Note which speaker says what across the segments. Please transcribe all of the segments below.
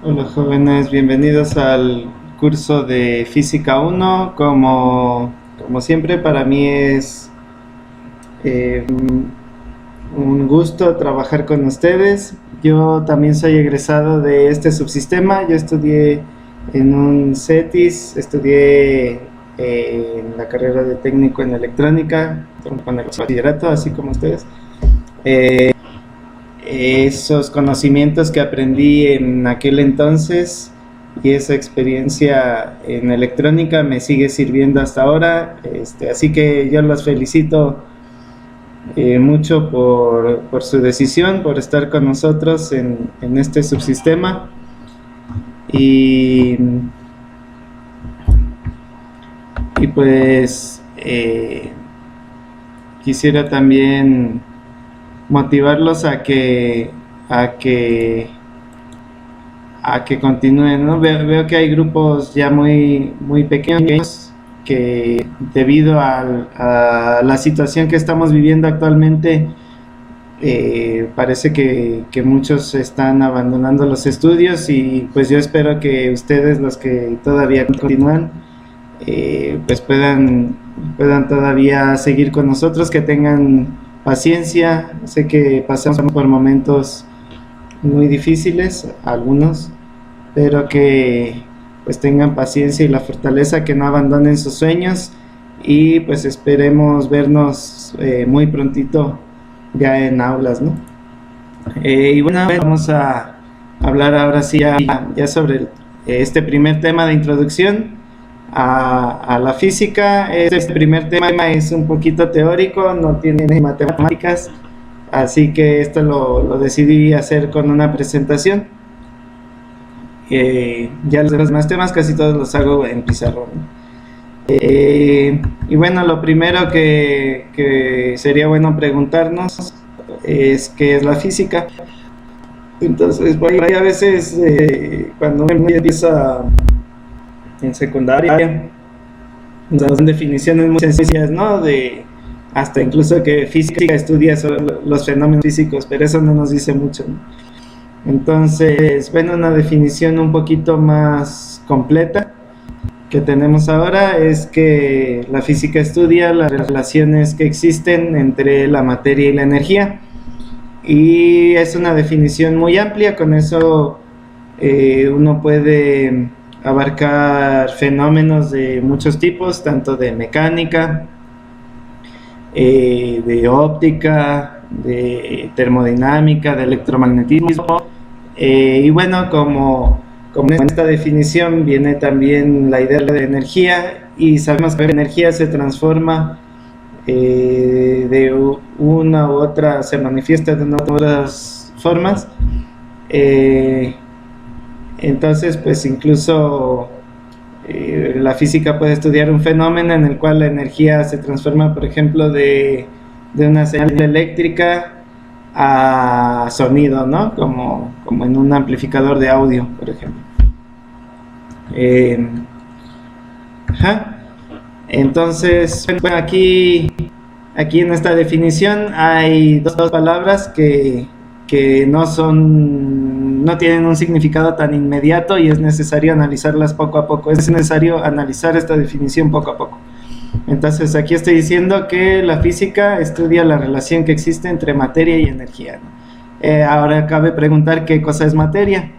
Speaker 1: Hola jóvenes, bienvenidos al curso de Física 1. Como siempre, para mí es eh, un gusto trabajar con ustedes. Yo también soy egresado de este subsistema. Yo estudié en un CETIS, estudié en la carrera de técnico en electrónica, con el bachillerato, así como ustedes. Esos conocimientos que aprendí en aquel entonces y esa experiencia en electrónica me sigue sirviendo hasta ahora. Así que yo los felicito mucho por su decisión, por estar con nosotros en este subsistema. Y, y pues quisiera también motivarlos a que, a que continúen, ¿no? Veo que hay grupos ya muy pequeños que debido a la situación que estamos viviendo actualmente, parece que muchos están abandonando los estudios y pues yo espero que ustedes, los que todavía continúan, pues puedan todavía seguir con nosotros, que tengan paciencia. Sé que pasamos por momentos muy difíciles, algunos, pero que pues tengan paciencia y la fortaleza, que no abandonen sus sueños y pues esperemos vernos muy prontito ya en aulas, ¿no? Y bueno, vamos a hablar ahora sí ya sobre este primer tema de introducción a la física. Este primer tema es un poquito teórico, no tiene matemáticas, así que esto lo decidí hacer con una presentación. Ya los demás temas casi todos los hago en pizarrón. Y bueno, lo primero que sería bueno preguntarnos es qué es la física. Entonces, pues, a veces cuando uno empieza en secundaria, son definiciones muy sencillas, ¿no? Hasta incluso que física estudia solo los fenómenos físicos, pero eso no nos dice mucho, ¿no? Entonces, bueno, una definición un poquito más completa que tenemos ahora es que la física estudia las relaciones que existen entre la materia y la energía, y es una definición muy amplia. Con eso uno puede abarcar fenómenos de muchos tipos, tanto de mecánica, de óptica, de termodinámica, de electromagnetismo. Y bueno, como en esta definición viene también la idea de energía, y sabemos que la energía se transforma de una u otra, se manifiesta de otras formas. Entonces, pues incluso la física puede estudiar un fenómeno en el cual la energía se transforma, por ejemplo, de una señal eléctrica a sonido, ¿no? Como en un amplificador de audio, por ejemplo. Entonces, bueno, aquí en esta definición hay dos palabras que no tienen un significado tan inmediato, y es necesario analizarlas poco a poco. Es necesario analizar esta definición poco a poco. Entonces, aquí estoy diciendo que la física estudia la relación que existe entre materia y energía. Ahora cabe preguntar qué cosa es materia.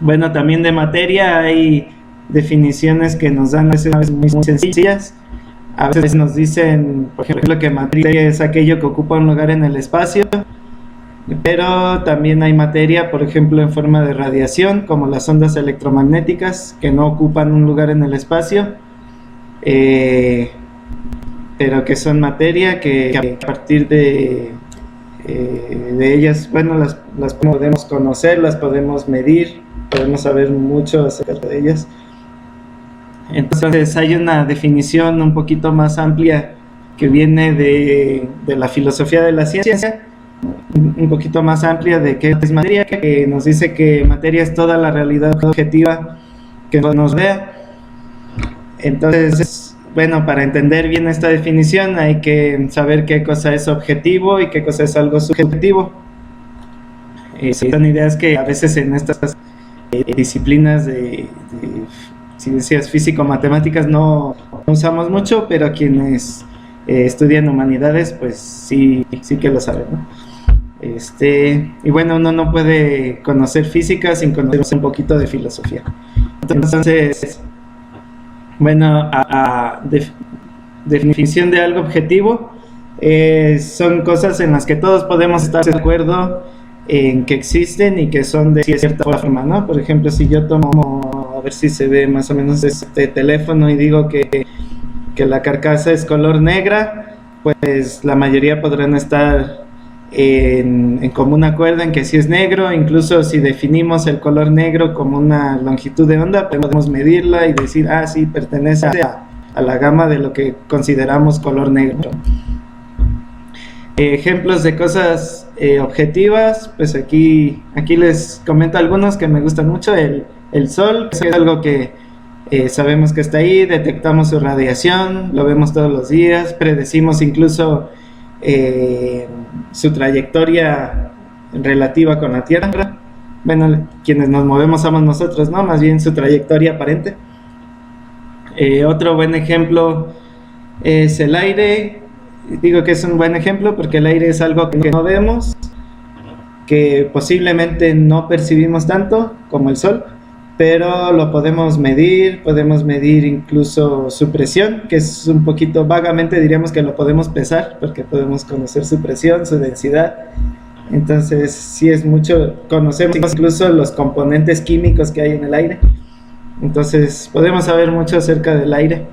Speaker 1: Bueno, también de materia hay definiciones que nos dan a veces muy sencillas. A veces nos dicen, por ejemplo, que materia es aquello que ocupa un lugar en el espacio, pero también hay materia, por ejemplo, en forma de radiación, como las ondas electromagnéticas, que no ocupan un lugar en el espacio, pero que son materia, que a partir de ellas, bueno, las podemos conocer, las podemos medir, podemos saber mucho acerca de ellas. Entonces hay una definición un poquito más amplia que viene de la filosofía de la ciencia, un poquito más amplia de qué es materia, que nos dice que materia es toda la realidad objetiva que nos vea. Entonces, bueno, para entender bien esta definición hay que saber qué cosa es objetivo y qué cosa es algo subjetivo. Son ideas que a veces en estas disciplinas si decías físico-matemáticas no usamos mucho, pero quienes estudian humanidades, pues sí que lo saben, ¿no? Y bueno, uno no puede conocer física sin conocer un poquito de filosofía. Entonces, bueno, definición de algo objetivo son cosas en las que todos podemos estar de acuerdo en que existen y que son de cierta forma, ¿no? Por ejemplo, si yo tomo, a ver si se ve más o menos este teléfono y digo que la carcasa es color negra, pues la mayoría podrán estar en común acuerdo en que sí es negro. Incluso si definimos el color negro como una longitud de onda, podemos medirla y decir, sí, pertenece a la gama de lo que consideramos color negro. Ejemplos de cosas objetivas, pues aquí les comento algunos que me gustan mucho. El sol, que es algo que sabemos que está ahí, detectamos su radiación, lo vemos todos los días, predecimos incluso su trayectoria relativa con la Tierra. Bueno, quienes nos movemos somos nosotros, ¿no? Más bien su trayectoria aparente. Otro buen ejemplo es el aire. Digo que es un buen ejemplo porque el aire es algo que no vemos, que posiblemente no percibimos tanto como el sol, pero lo podemos medir incluso su presión, que es un poquito, vagamente diríamos que lo podemos pesar, porque podemos conocer su presión, su densidad. Entonces sí es mucho, conocemos incluso los componentes químicos que hay en el aire. Entonces podemos saber mucho acerca del aire,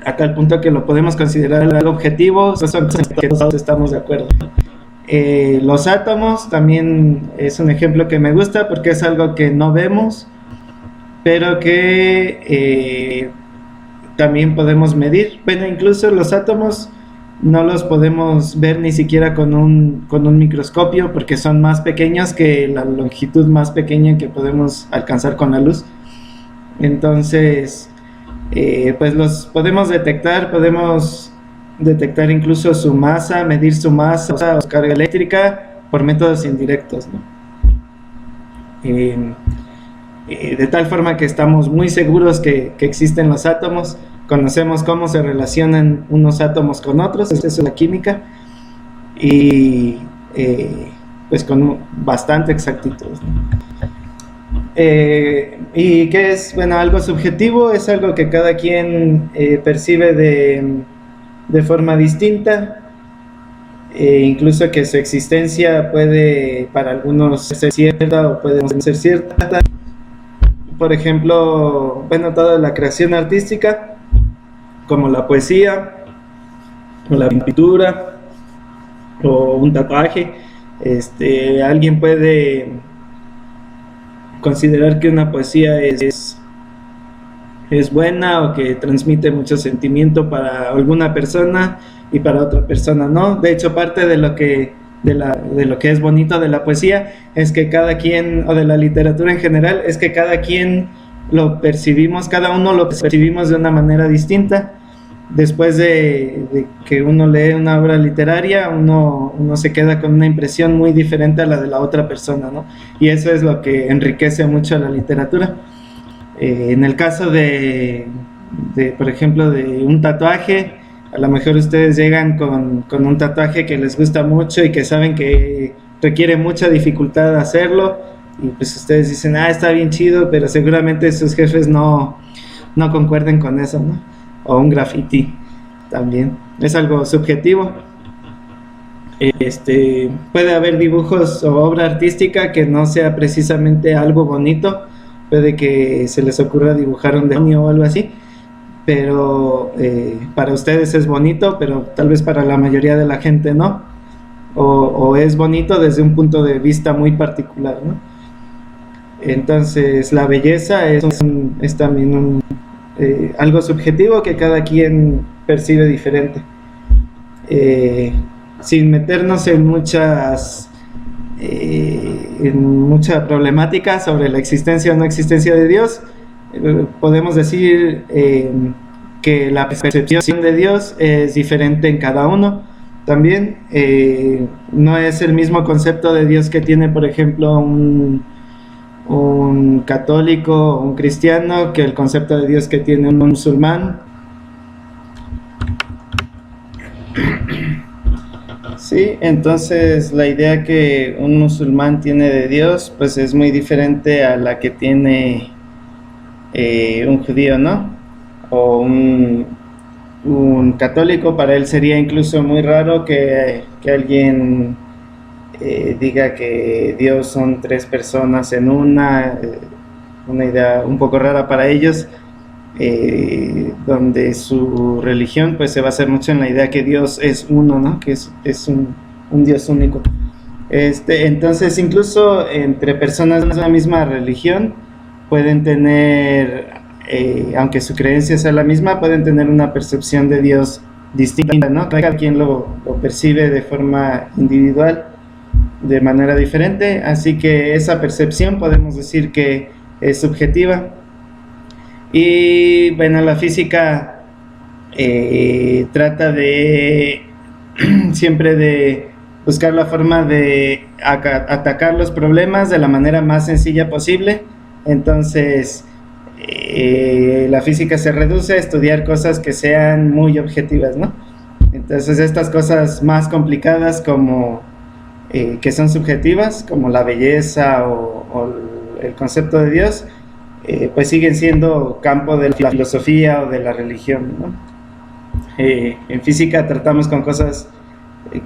Speaker 1: a tal punto que lo podemos considerar algo objetivo. Son cosas en que todos estamos de acuerdo. Los átomos también es un ejemplo que me gusta porque es algo que no vemos, pero que también podemos medir. Bueno, incluso los átomos no los podemos ver ni siquiera con un microscopio, porque son más pequeños que la longitud más pequeña que podemos alcanzar con la luz. Entonces, pues los podemos detectar incluso su masa, medir su masa o su carga eléctrica por métodos indirectos, ¿no? De tal forma que estamos muy seguros que existen los átomos, conocemos cómo se relacionan unos átomos con otros, eso es la química, y pues con bastante exactitud, ¿no? ¿Y qué es? Bueno, algo subjetivo es algo que cada quien percibe de forma distinta, incluso que su existencia puede para algunos ser cierta o puede no ser cierta. Por ejemplo, bueno, toda la creación artística, como la poesía o la pintura o un tatuaje, alguien puede considerar que una poesía es buena o que transmite mucho sentimiento para alguna persona y para otra persona no. De hecho, parte de lo que es bonito de la poesía es que cada quien, o de la literatura en general, es que cada quien cada uno lo percibimos de una manera distinta. Después de que uno lee una obra literaria, uno se queda con una impresión muy diferente a la de la otra persona, ¿no? Y eso es lo que enriquece mucho a la literatura. En el caso por ejemplo, de un tatuaje, a lo mejor ustedes llegan con un tatuaje que les gusta mucho y que saben que requiere mucha dificultad hacerlo, y pues ustedes dicen, está bien chido, pero seguramente sus jefes no concuerden con eso, ¿no? O un graffiti también, es algo subjetivo. Puede haber dibujos o obra artística que no sea precisamente algo bonito, puede que se les ocurra dibujar un demonio o algo así, pero para ustedes es bonito, pero tal vez para la mayoría de la gente no, o es bonito desde un punto de vista muy particular, ¿no? Entonces la belleza es también algo subjetivo que cada quien percibe diferente. Sin meternos en mucha problemática sobre la existencia o no existencia de Dios, podemos decir que la percepción de Dios es diferente en cada uno. también. No es el mismo concepto de Dios que tiene, por ejemplo, un católico o un cristiano que el concepto de Dios que tiene un musulmán. Sí, entonces la idea que un musulmán tiene de Dios pues es muy diferente a la que tiene un judío, ¿no? O un católico. Para él sería incluso muy raro que alguien diga que Dios son tres personas en una idea un poco rara para ellos, donde su religión pues se basa mucho en la idea que Dios es uno, ¿no? Que es un Dios único. Entonces, incluso entre personas de la misma religión pueden tener, aunque su creencia sea la misma, pueden tener una percepción de Dios distinta, ¿no? Cada quien lo percibe de forma individual, de manera diferente, así que esa percepción podemos decir que es subjetiva. Y bueno, la física trata de siempre de buscar la forma de atacar los problemas de la manera más sencilla posible. Entonces la física se reduce a estudiar cosas que sean muy objetivas, ¿no? Entonces estas cosas más complicadas como que son subjetivas, como la belleza o el concepto de Dios, pues siguen siendo campo de la filosofía o de la religión, ¿no? En física tratamos con cosas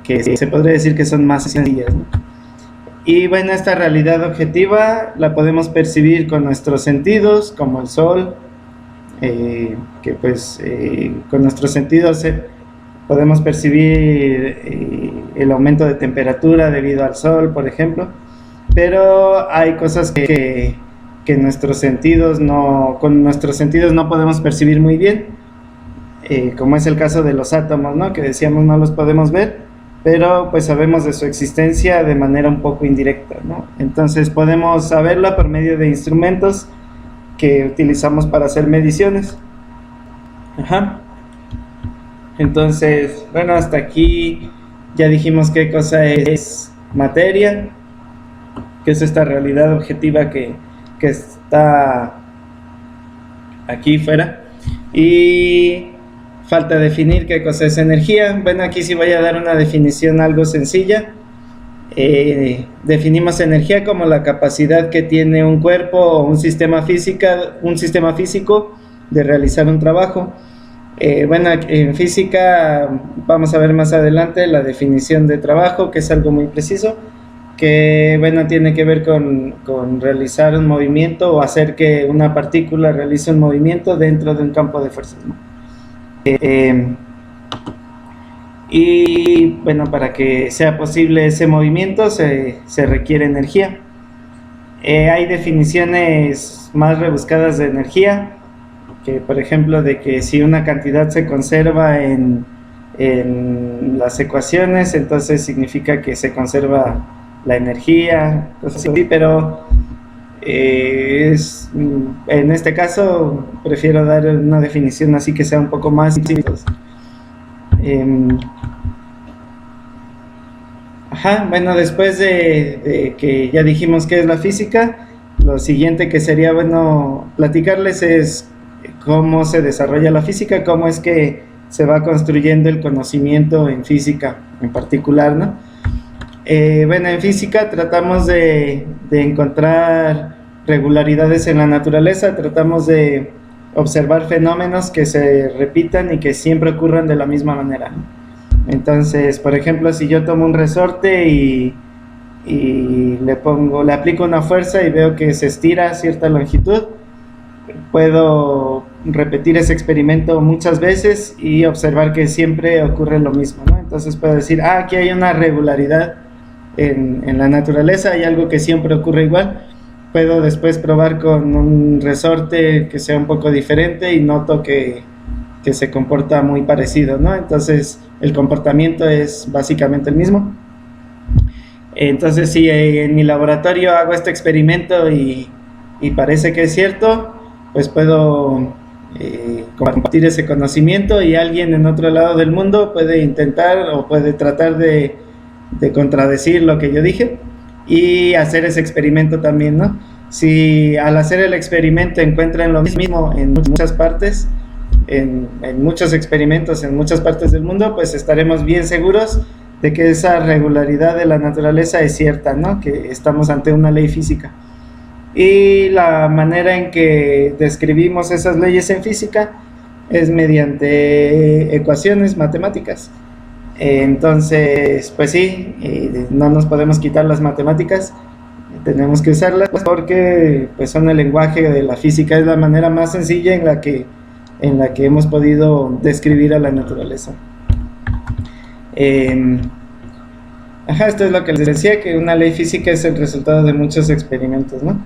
Speaker 1: que se podría decir que son más sencillas, ¿no? Y bueno, esta realidad objetiva la podemos percibir con nuestros sentidos, como el sol, que pues con nuestros sentidos podemos percibir el aumento de temperatura debido al sol, por ejemplo, pero hay cosas que con nuestros sentidos no podemos percibir muy bien, como es el caso de los átomos, ¿no? Que decíamos no los podemos ver, pero pues sabemos de su existencia de manera un poco indirecta, ¿no? Entonces podemos saberla por medio de instrumentos que utilizamos para hacer mediciones. Ajá. Entonces, bueno, hasta aquí ya dijimos qué cosa es materia, que es esta realidad objetiva que está aquí fuera, y falta definir qué cosa es energía. Bueno, aquí sí voy a dar una definición algo sencilla. Definimos energía como la capacidad que tiene un cuerpo o un sistema físico de realizar un trabajo. Bueno, en física vamos a ver más adelante la definición de trabajo, que es algo muy preciso, que bueno, tiene que ver con realizar un movimiento o hacer que una partícula realice un movimiento dentro de un campo de fuerzas, ¿no? Y bueno, para que sea posible ese movimiento se requiere energía. Hay definiciones más rebuscadas de energía, que por ejemplo de que si una cantidad se conserva en las ecuaciones, entonces significa que se conserva la energía, cosas así, pero en este caso prefiero dar una definición así que sea un poco más simple. Bueno, después de que ya dijimos qué es la física, lo siguiente que sería bueno platicarles es cómo se desarrolla la física, cómo es que se va construyendo el conocimiento en física en particular, ¿no? Bueno, en física tratamos de encontrar regularidades en la naturaleza, tratamos de observar fenómenos que se repitan y que siempre ocurran de la misma manera, ¿no? Entonces, por ejemplo, si yo tomo un resorte y le aplico una fuerza y veo que se estira a cierta longitud, puedo repetir ese experimento muchas veces y observar que siempre ocurre lo mismo, ¿no? Entonces puedo decir, aquí hay una regularidad en la naturaleza, hay algo que siempre ocurre igual. Puedo después probar con un resorte que sea un poco diferente y noto que se comporta muy parecido, ¿no? Entonces el comportamiento es básicamente el mismo. Entonces si en mi laboratorio hago este experimento y parece que es cierto, pues puedo compartir ese conocimiento, y alguien en otro lado del mundo puede intentar o puede tratar de contradecir lo que yo dije y hacer ese experimento también, ¿no? Si al hacer el experimento encuentran lo mismo en muchas partes, en muchos experimentos en muchas partes del mundo, pues estaremos bien seguros de que esa regularidad de la naturaleza es cierta, ¿no? Que estamos ante una ley física. Y la manera en que describimos esas leyes en física es mediante ecuaciones matemáticas. Entonces, pues sí, no nos podemos quitar las matemáticas, tenemos que usarlas porque pues son el lenguaje de la física, es la manera más sencilla en la que hemos podido describir a la naturaleza. Esto es lo que les decía, que una ley física es el resultado de muchos experimentos, ¿no?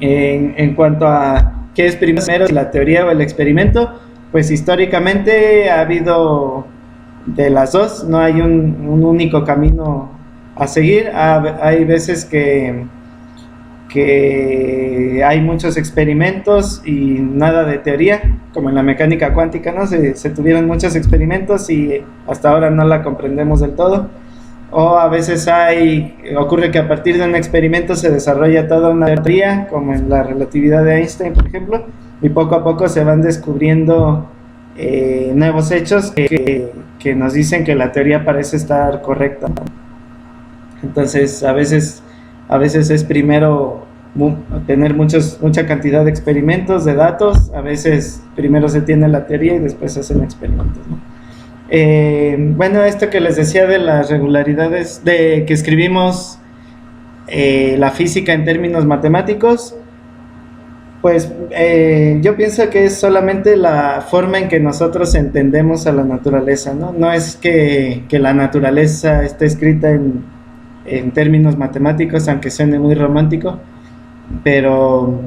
Speaker 1: En cuanto a qué es primero, la teoría o el experimento, pues históricamente ha habido de las dos, no hay un único camino a seguir. Hay veces que hay muchos experimentos y nada de teoría, como en la mecánica cuántica, ¿no? Se tuvieron muchos experimentos y hasta ahora no la comprendemos del todo. O a veces ocurre que a partir de un experimento se desarrolla toda una teoría, como en la relatividad de Einstein, por ejemplo, y poco a poco se van descubriendo nuevos hechos que nos dicen que la teoría parece estar correcta. Entonces, a veces es primero tener mucha cantidad de experimentos, de datos. A veces primero se tiene la teoría y después se hacen experimentos, ¿no? Bueno, esto que les decía de las regularidades, de que escribimos la física en términos matemáticos, pues yo pienso que es solamente la forma en que nosotros entendemos a la naturaleza, ¿no? No es que la naturaleza esté escrita en términos matemáticos, aunque suene muy romántico, pero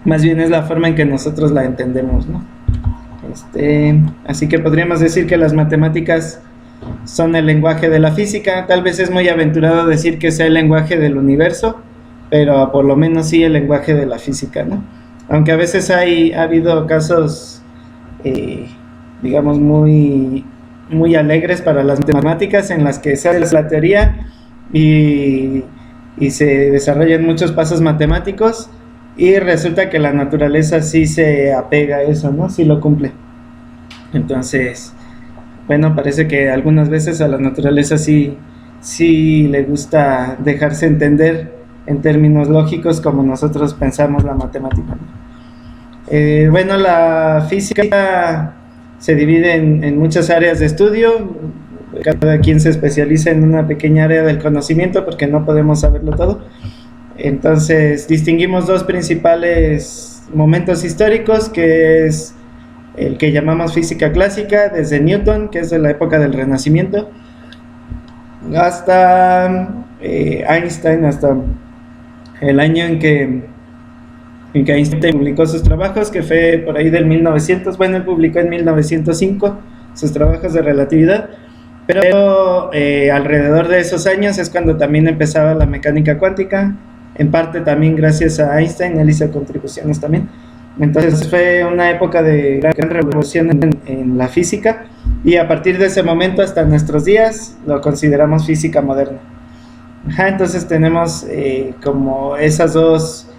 Speaker 1: más bien es la forma en que nosotros la entendemos, ¿no? Así que podríamos decir que las matemáticas son el lenguaje de la física. Tal vez es muy aventurado decir que sea el lenguaje del universo, pero por lo menos sí el lenguaje de la física, ¿no? Aunque a veces ha habido casos, digamos, muy alegres para las matemáticas, en las que se hace la teoría y se desarrollan muchos pasos matemáticos, y resulta que la naturaleza sí se apega a eso, ¿no? Sí lo cumple. Entonces, bueno, parece que algunas veces a la naturaleza sí le gusta dejarse entender en términos lógicos como nosotros pensamos la matemática. Bueno, la física se divide en muchas áreas de estudio. Cada quien se especializa en una pequeña área del conocimiento porque no podemos saberlo todo. Entonces distinguimos dos principales momentos históricos, que es el que llamamos física clásica, desde Newton, que es de la época del Renacimiento, hasta Einstein, hasta el año en que Einstein publicó sus trabajos, que fue por ahí del 1900. Bueno, él publicó en 1905 sus trabajos de relatividad, pero alrededor de esos años es cuando también empezaba la mecánica cuántica, en parte también gracias a Einstein. Él hizo contribuciones también. Entonces fue una época de gran revolución en la física, y a partir de ese momento hasta nuestros días lo consideramos física moderna. Entonces tenemos como esas dos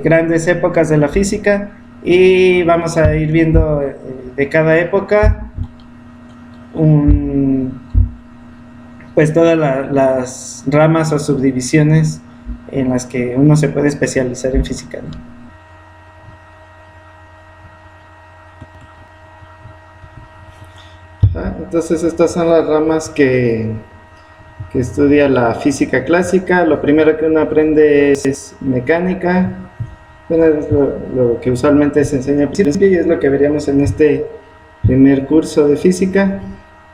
Speaker 1: grandes épocas de la física, y vamos a ir viendo de cada época pues todas las ramas o subdivisiones en las que uno se puede especializar en física, ¿no? Entonces estas son las ramas que estudia la física clásica. Lo primero que uno aprende es mecánica. Bueno, es lo que usualmente se enseña al principio y es lo que veríamos en este primer curso de física.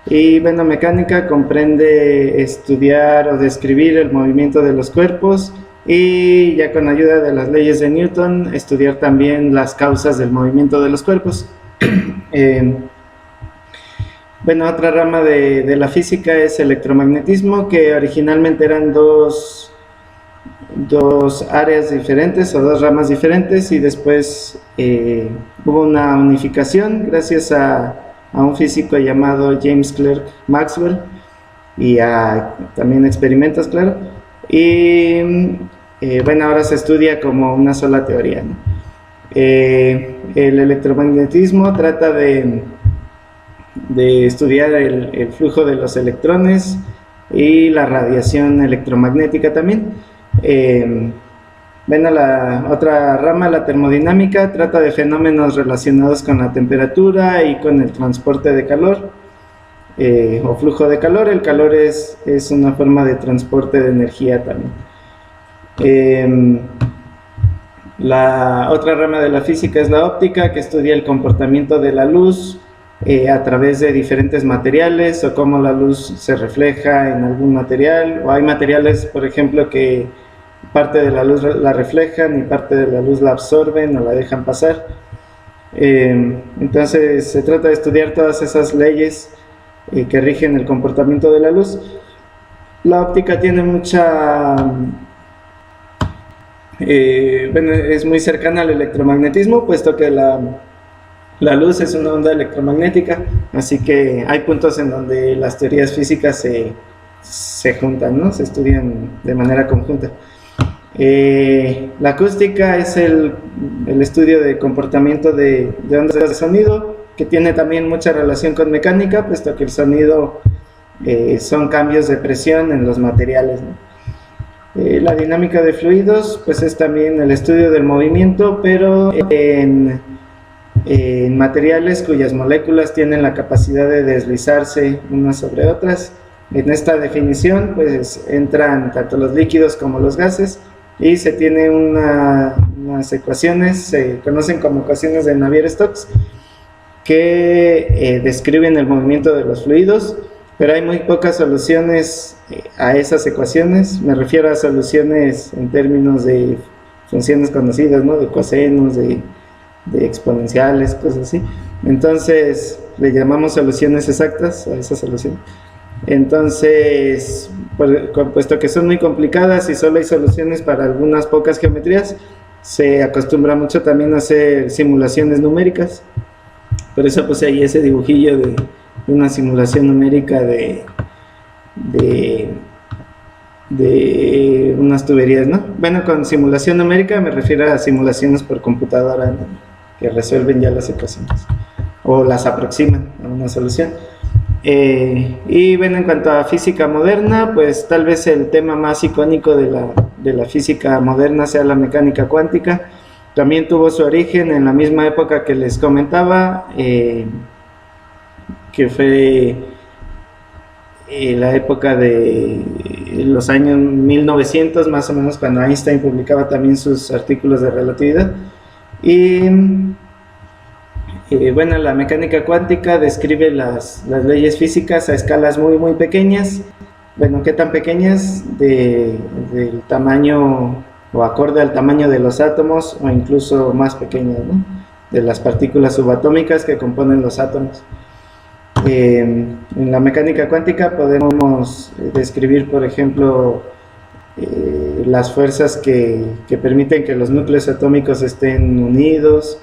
Speaker 1: Y bueno, mecánica comprende estudiar o describir el movimiento de los cuerpos, y ya con ayuda de las leyes de Newton estudiar también las causas del movimiento de los cuerpos. Bueno, otra rama de la física es electromagnetismo, que originalmente eran dos dos áreas diferentes o dos ramas diferentes, y después hubo una unificación gracias a un físico llamado James Clerk Maxwell y a también experimentos, claro, y bueno, ahora se estudia como una sola teoría, ¿no? El electromagnetismo trata de estudiar el flujo de los electrones y la radiación electromagnética también. Bueno, la otra rama, la termodinámica, trata de fenómenos relacionados con la temperatura y con el transporte de calor o flujo de calor. El calor es una forma de transporte de energía también. La otra rama de la física es la óptica, que estudia el comportamiento de la luz a través de diferentes materiales, o cómo la luz se refleja en algún material, o hay materiales, por ejemplo, que parte de la luz la reflejan y parte de la luz la absorben o la dejan pasar. Entonces se trata de estudiar todas esas leyes que rigen el comportamiento de la luz. La óptica tiene mucha... bueno, es muy cercana al electromagnetismo, puesto que la luz es una onda electromagnética, así que hay puntos en donde las teorías físicas se juntan, ¿no? Se estudian de manera conjunta. La acústica es el estudio de comportamiento de ondas de sonido, que tiene también mucha relación con mecánica, puesto que el sonido son cambios de presión en los materiales, ¿no? La dinámica de fluidos, pues es también el estudio del movimiento, pero en materiales cuyas moléculas tienen la capacidad de deslizarse unas sobre otras. En esta definición pues entran tanto los líquidos como los gases, y se tiene unas ecuaciones, se conocen como ecuaciones de Navier-Stokes, que describen el movimiento de los fluidos, pero hay muy pocas soluciones a esas ecuaciones. Me refiero a soluciones en términos de funciones conocidas, ¿no? De cosenos, de exponenciales, cosas así. Entonces le llamamos soluciones exactas a esa solución. Entonces, puesto que son muy complicadas y solo hay soluciones para algunas pocas geometrías, se acostumbra mucho también a hacer simulaciones numéricas. Por eso puse ahí ese dibujillo de una simulación numérica de unas tuberías, ¿no? Bueno, con simulación numérica me refiero a simulaciones por computadora, ¿no? Que resuelven ya las ecuaciones o las aproximan a una solución. Y bueno, en cuanto a física moderna, pues tal vez el tema más icónico de la física moderna sea la mecánica cuántica. También tuvo su origen en la misma época que les comentaba, que fue la época de los años 1900, más o menos, cuando Einstein publicaba también sus artículos de relatividad. Y bueno, la mecánica cuántica describe las leyes físicas a escalas muy, muy pequeñas. Bueno, ¿qué tan pequeñas? Del tamaño o acorde al tamaño de los átomos, o incluso más pequeñas, ¿no? De las partículas subatómicas que componen los átomos. En la mecánica cuántica podemos describir, por ejemplo, las fuerzas que permiten que los núcleos atómicos estén unidos,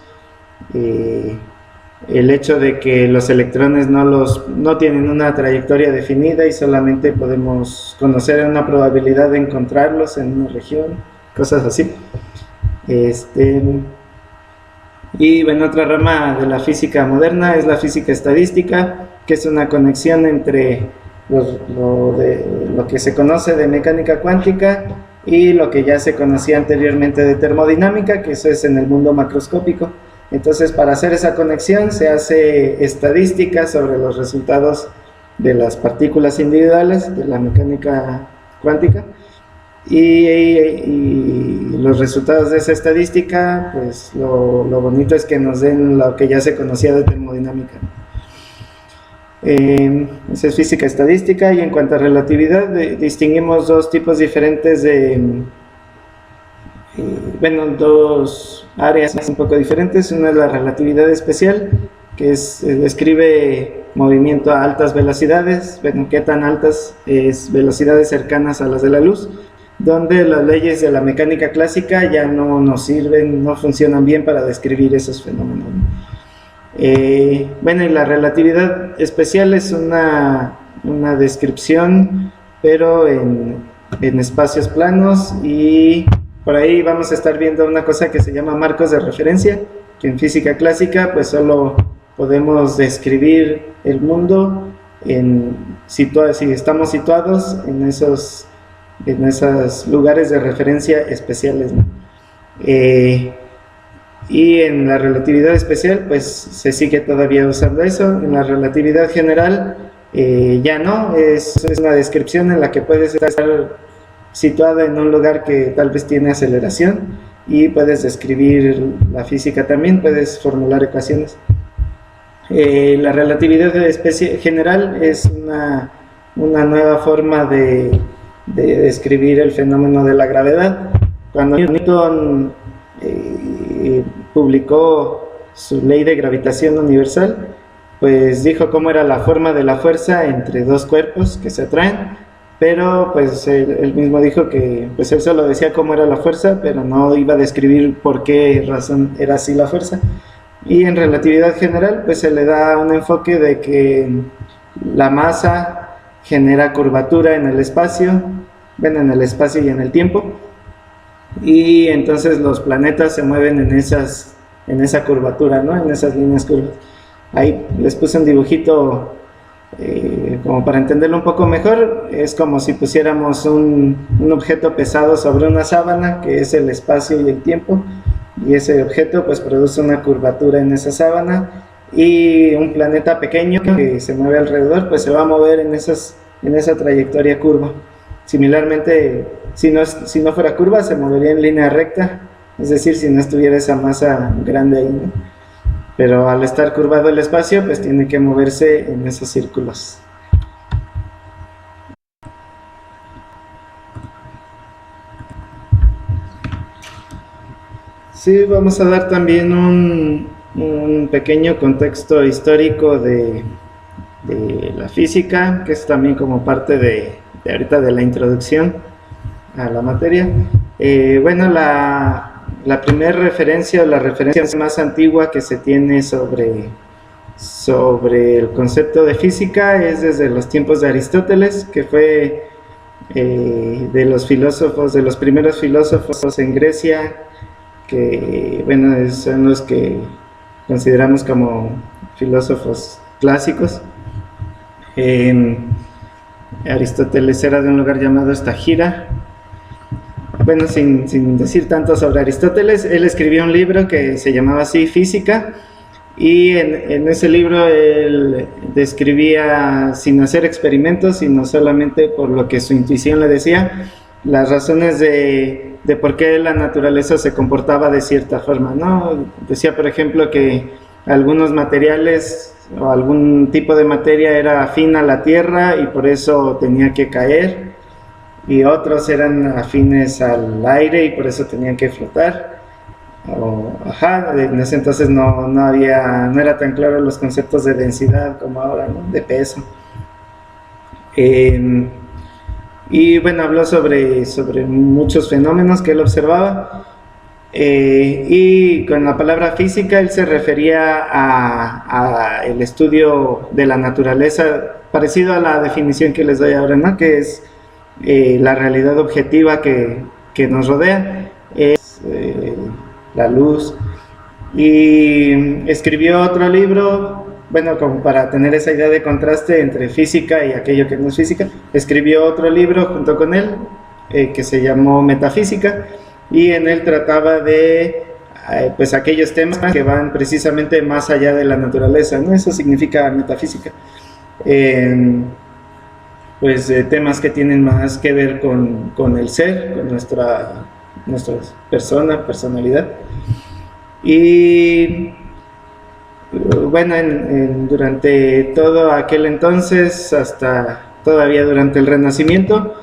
Speaker 1: el hecho de que los electrones no tienen una trayectoria definida y solamente podemos conocer una probabilidad de encontrarlos en una región, cosas así. Y bueno, otra rama de la física moderna es la física estadística, que es una conexión entre lo que se conoce de mecánica cuántica y lo que ya se conocía anteriormente de termodinámica, que eso es en el mundo macroscópico. Entonces, para hacer esa conexión se hace estadística sobre los resultados de las partículas individuales de la mecánica cuántica, y los resultados de esa estadística, pues lo bonito es que nos den lo que ya se conocía de termodinámica. Esa es física estadística. Y en cuanto a relatividad, distinguimos dos tipos diferentes bueno, dos áreas un poco diferentes. Una es la relatividad especial, que describe movimiento a altas velocidades. Bueno, ¿qué tan altas? Es velocidades cercanas a las de la luz. donde las leyes de la mecánica clásica ya no nos sirven, no funcionan bien para describir esos fenómenos. Bueno, y la relatividad especial es una descripción, pero en espacios planos, y por ahí vamos a estar viendo una cosa que se llama marcos de referencia, que en física clásica pues solo podemos describir el mundo si estamos situados en esos lugares de referencia especiales, ¿no? Y en la relatividad especial pues se sigue todavía usando eso. En la relatividad general ya no, es una descripción en la que puedes estar situado en un lugar que tal vez tiene aceleración y puedes describir la física también, puedes formular ecuaciones. La relatividad general es una nueva forma de describir el fenómeno de la gravedad. Cuando Newton publicó su ley de gravitación universal, pues dijo cómo era la forma de la fuerza entre dos cuerpos que se atraen, pero pues él mismo dijo que pues él solo decía cómo era la fuerza, pero no iba a describir por qué razón era así la fuerza. Y en relatividad general pues se le da un enfoque de que la masa genera curvatura en el espacio, bueno, en el espacio y en el tiempo, y entonces los planetas se mueven en esa curvatura, ¿no? En esas líneas curvas. Ahí les puse un dibujito como para entenderlo un poco mejor. Es como si pusiéramos un objeto pesado sobre una sábana, que es el espacio y el tiempo, y ese objeto pues produce una curvatura en esa sábana, y un planeta pequeño que se mueve alrededor pues se va a mover en esa trayectoria curva. Similarmente, si no fuera curva, se movería en línea recta, es decir, si no estuviera esa masa grande ahí, ¿no? Pero al estar curvado el espacio, pues tiene que moverse en esos círculos. Sí, vamos a dar también un pequeño contexto histórico de la física, que es también como parte de ahorita de la introducción a la materia. Bueno, la primera referencia, o la referencia más antigua que se tiene sobre el concepto de física es desde los tiempos de Aristóteles, que fue de los primeros filósofos en Grecia, que bueno, son los que consideramos como filósofos clásicos. Aristóteles era de un lugar llamado Estagira. Bueno, sin decir tanto sobre Aristóteles, él escribió un libro que se llamaba así, Física, y en ese libro él describía, sin hacer experimentos, sino solamente por lo que su intuición le decía, las razones de por qué la naturaleza se comportaba de cierta forma, ¿no? Decía, por ejemplo, que algunos materiales o algún tipo de materia era afín a la Tierra y por eso tenía que caer, y otros eran afines al aire y por eso tenían que flotar. En ese entonces no era tan claro los conceptos de densidad como ahora, ¿no? De peso. Y bueno, habló sobre muchos fenómenos que él observaba, y con la palabra física él se refería a el estudio de la naturaleza, parecido a la definición que les doy ahora, ¿no? Que es la realidad objetiva que nos rodea, es la luz. Y escribió otro libro, bueno, como para tener esa idea de contraste entre física y aquello que no es física, escribió otro libro junto con él, que se llamó Metafísica, y en él trataba de pues aquellos temas que van precisamente más allá de la naturaleza, ¿no? Eso significa metafísica. Pues temas que tienen más que ver con el ser, con nuestra personalidad. Y bueno, durante todo aquel entonces, hasta todavía durante el Renacimiento,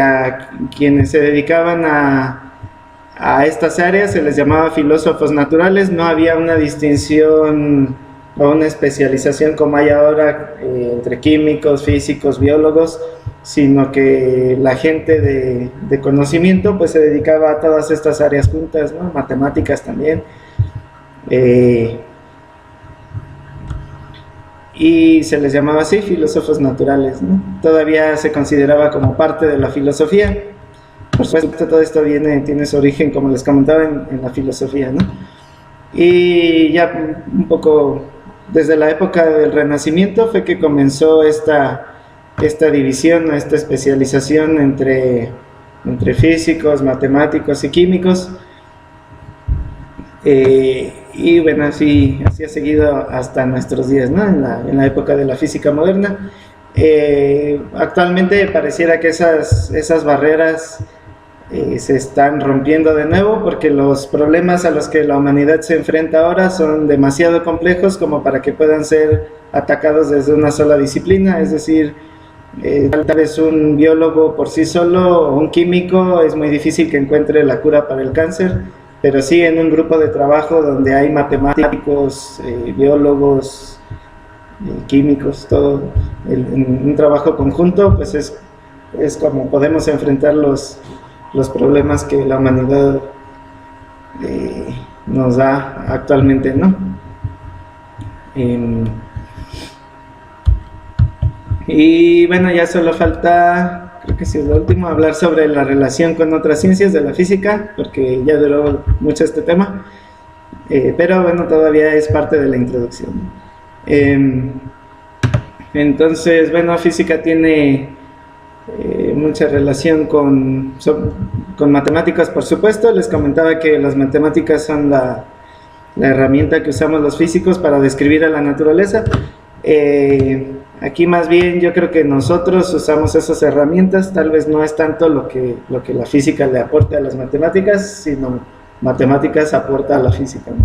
Speaker 1: a quienes se dedicaban a estas áreas se les llamaba filósofos naturales. No había una distinción o una especialización como hay ahora entre químicos, físicos, biólogos. sino que la gente de conocimiento pues se dedicaba a todas estas áreas juntas, ¿no? Matemáticas también. Y se les llamaba así, filósofos naturales, ¿no? Todavía se consideraba como parte de la filosofía. Por supuesto, todo esto tiene su origen, como les comentaba, en la filosofía, ¿no? Y ya un poco desde la época del Renacimiento fue que comenzó esta división, esta especialización entre físicos, matemáticos y químicos. Y bueno, así ha seguido hasta nuestros días, ¿no? En la época de la física moderna. Actualmente pareciera que esas barreras se están rompiendo de nuevo, porque los problemas a los que la humanidad se enfrenta ahora son demasiado complejos como para que puedan ser atacados desde una sola disciplina. Es decir, tal vez un biólogo por sí solo o un químico es muy difícil que encuentre la cura para el cáncer, pero sí en un grupo de trabajo donde hay matemáticos, biólogos, químicos, todo en un trabajo conjunto, pues es como podemos enfrentar los problemas que la humanidad nos da actualmente, ¿no? Y bueno, ya solo falta, creo que sí es lo último, hablar sobre la relación con otras ciencias de la física, porque ya duró mucho este tema, pero bueno, todavía es parte de la introducción. Entonces, bueno, física tiene mucha relación con matemáticas, por supuesto. Les comentaba que las matemáticas son la herramienta que usamos los físicos para describir a la naturaleza. Aquí más bien yo creo que nosotros usamos esas herramientas, tal vez no es tanto lo que la física le aporta a las matemáticas, sino matemáticas aporta a la física, ¿no?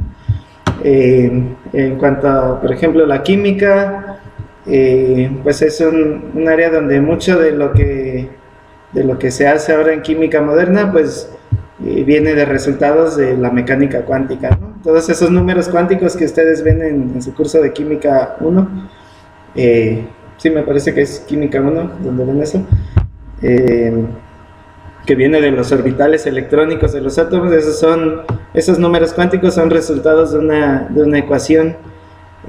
Speaker 1: En cuanto a, por ejemplo, la química, pues es un área donde mucho de lo que se hace ahora en química moderna, pues viene de resultados de la mecánica cuántica, ¿no? Todos esos números cuánticos que ustedes ven en su curso de química 1, sí, me parece que es química 1 donde ven eso, que viene de los orbitales electrónicos de los átomos. Esos números cuánticos son resultados de una ecuación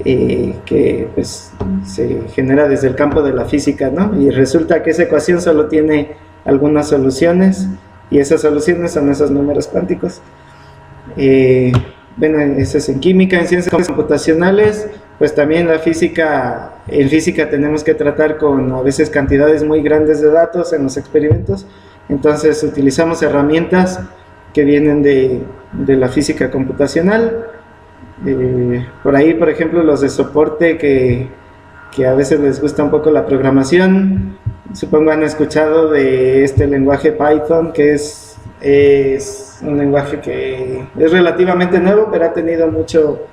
Speaker 1: que pues se genera desde el campo de la física, ¿no? Y resulta que esa ecuación solo tiene algunas soluciones, y esas soluciones son esos números cuánticos. Bueno, eso es en química. En ciencias computacionales, pues también en física tenemos que tratar con a veces cantidades muy grandes de datos en los experimentos, entonces utilizamos herramientas que vienen de la física computacional. Por ahí, por ejemplo, los de soporte que a veces les gusta un poco la programación, supongo han escuchado de este lenguaje Python, que es un lenguaje que es relativamente nuevo, pero ha tenido mucho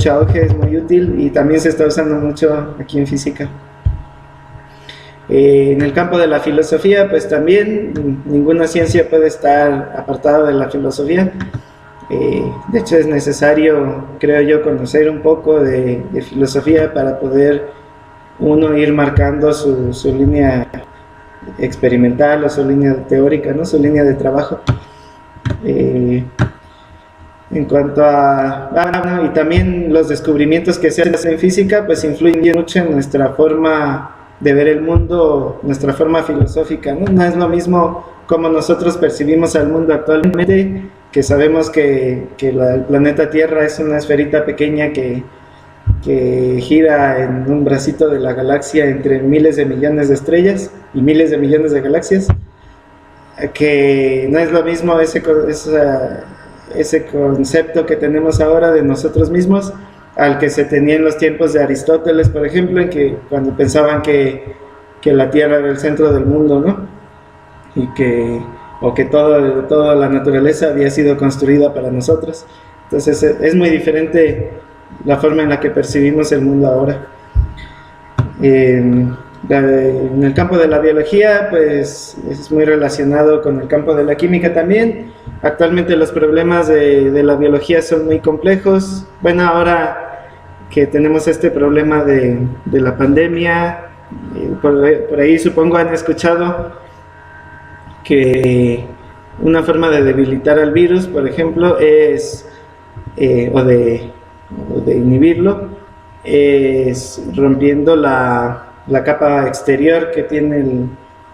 Speaker 1: auge, es muy útil y también se está usando mucho aquí en física. En el campo de la filosofía, pues también ninguna ciencia puede estar apartada de la filosofía. De hecho es necesario, creo yo, conocer un poco de filosofía para poder uno ir marcando su línea experimental o su línea teórica, ¿no? Su línea de trabajo. En cuanto y también los descubrimientos que se hacen en física, pues influyen mucho en nuestra forma de ver el mundo, nuestra forma filosófica, ¿no? No es lo mismo como nosotros percibimos al mundo actualmente, que sabemos que el planeta Tierra es una esferita pequeña que gira en un bracito de la galaxia entre miles de millones de estrellas y miles de millones de galaxias, que no es lo mismo ese concepto que tenemos ahora de nosotros mismos al que se tenía en los tiempos de Aristóteles, por ejemplo, en que cuando pensaban que la Tierra era el centro del mundo, ¿no? Y que toda la naturaleza había sido construida para nosotros. Entonces es muy diferente la forma en la que percibimos el mundo ahora. En el campo de la biología, pues es muy relacionado con el campo de la química también. Actualmente los problemas de la biología son muy complejos. Bueno, ahora que tenemos este problema de la pandemia, Por ahí supongo han escuchado que una forma de debilitar al virus, por ejemplo, es, o de inhibirlo, es rompiendo la capa exterior que tiene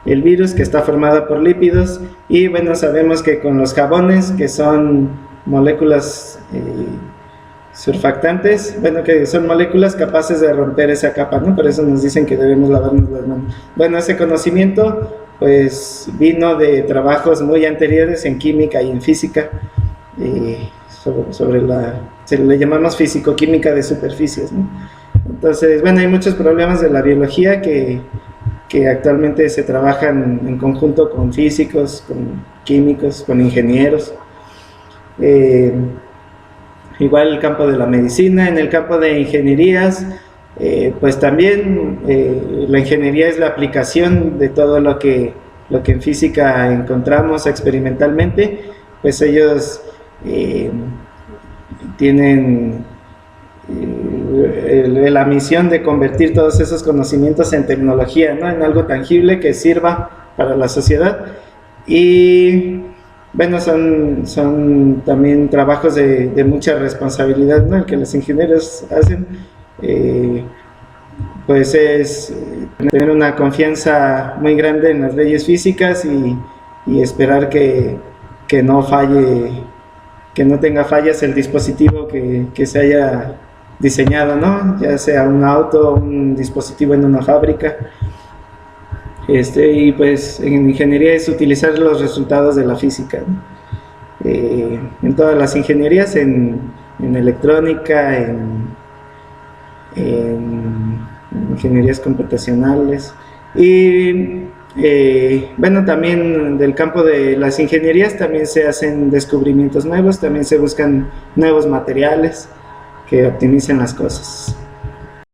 Speaker 1: el virus, que está formada por lípidos. Y bueno, sabemos que con los jabones, que son moléculas surfactantes, bueno, que son moléculas capaces de romper esa capa, ¿no? Por eso nos dicen que debemos lavarnos las manos. Bueno, ese conocimiento pues vino de trabajos muy anteriores en química y en física, sobre se le llamamos físico-química de superficies, ¿no? Entonces, bueno, hay muchos problemas de la biología que actualmente se trabajan en conjunto con físicos, con químicos, con ingenieros. Igual el campo de la medicina, en el campo de ingenierías, pues también la ingeniería es la aplicación de todo lo que en física encontramos experimentalmente. Pues ellos tienen la misión de convertir todos esos conocimientos en tecnología, ¿no? En algo tangible que sirva para la sociedad. Y bueno, son también trabajos de mucha responsabilidad, ¿no? El que los ingenieros hacen, pues es tener una confianza muy grande en las leyes físicas y esperar que no falle, que no tenga fallas el dispositivo que se haya diseñado, ¿no? Ya sea un auto, un dispositivo en una fábrica. Y pues en ingeniería es utilizar los resultados de la física, ¿no? En todas las ingenierías, en electrónica, en ingenierías computacionales. Y bueno, también del campo de las ingenierías también se hacen descubrimientos nuevos, también se buscan nuevos materiales que optimicen las cosas.